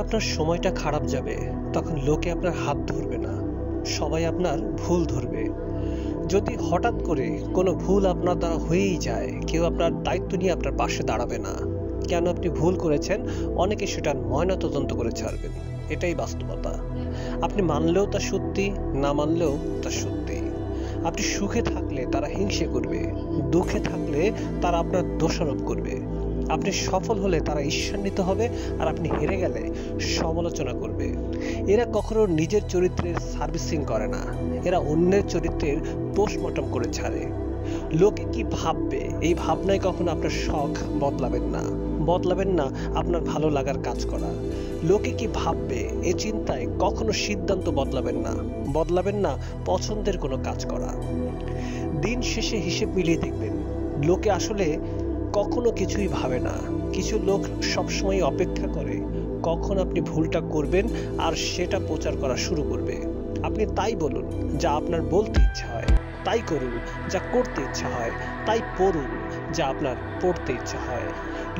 আপনার সময়টা খারাপ যাবে তখন লোকে আপনার হাত ধরবে না, সবাই আপনার ভুল ধরবে। যদি হঠাৎ করে কোনো ভুল আপনার দ্বারা হয়েই যায়, কেউ আপনার দায়িত্ব নিয়ে আপনার পাশে দাঁড়াবে না। কেন আপনি ভুল করেছেন অনেকে সেটা ময়নাতদন্ত করে ছাড়বেন। এটাই বাস্তবতা। আপনি মানলেও তা সত্যি, না মানলেও তা সত্যি। আপনি সুখে থাকলে তারা হিংসে করবে, দুঃখে থাকলে তারা আপনার দোষারোপ করবে। আপনি সফল হলে তারা ঈর্ষান্বিত হবে, আর আপনি হেরে গেলে সমালোচনা করবে। এরা কখনো নিজের চরিত্রের সার্ভিসিং করে না, এরা অন্যের চরিত্রের পোস্টমর্টম করে ছাড়ে। লোকে কি ভাববে এই ভাবনায় কখনো আপনার শখ বদলাবেন না আপনার ভালো লাগার কাজ করা। লোকে কি ভাববে এই চিন্তায় কখনো সিদ্ধান্ত বদলাবেন না পছন্দের কোনো কাজ করা। দিন শেষে হিসেব মিলিয়ে দেখবেন, লোকে আসলে কখনো কিছুই ভাবে না। কিছু লোক সবসময় অপেক্ষা করে কখন আপনি ভুলটা করবেন আর সেটা প্রচার করা শুরু করবে। আপনি তাই বলুন যা আপনার বলতে ইচ্ছা হয়, তাই করুন যা করতে ইচ্ছা হয়, তাই পড়ুন যা আপনার পড়তে ইচ্ছা হয়।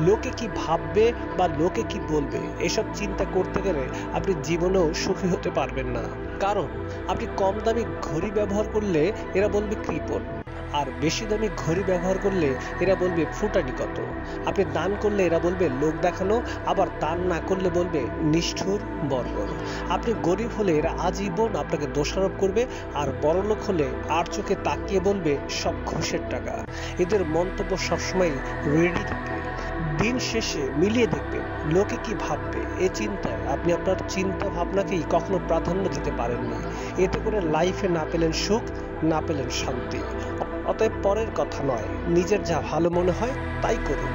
লোকে কি ভাববে বা লোকে কি বলবে এসব চিন্তা করতে গেলে আপনি জীবনেও সুখী হতে পারবেন না। কারণ আপনি কম দামি ঘড়ি ব্যবহার করলে এরা বলবে কৃপণ, আর বেশি দামি ঘড়ি ব্যবহার করলে এরা বলবে ফুটানি কত। আপনি দান করলে এরা বলবে লোক দেখানো, আবার দান না করলে বলবে নিষ্ঠুর বর্বর। আপনি গরিব হলে এরা আজীবন আপনাকে দোষারোপ করবে, আর বড়লোক হলে আর চোখে তাকিয়ে বলবে সব ঘুষের টাকা। এদের মন্তব্য সবসময় রেডি থাকে। দিন শেষে মিলিয়ে দেখবেন লোকে কি ভাববে এই চিন্তায় আপনি আপনার চিন্তা ভাবনাকেই কখনো প্রাধান্য দিতে পারেননি। এতে করে লাইফে না পেলেন সুখ, না পেলেন শান্তি। অতএব পরের কথা নয়, নিজের যা ভালো মনে হয় তাই করুন।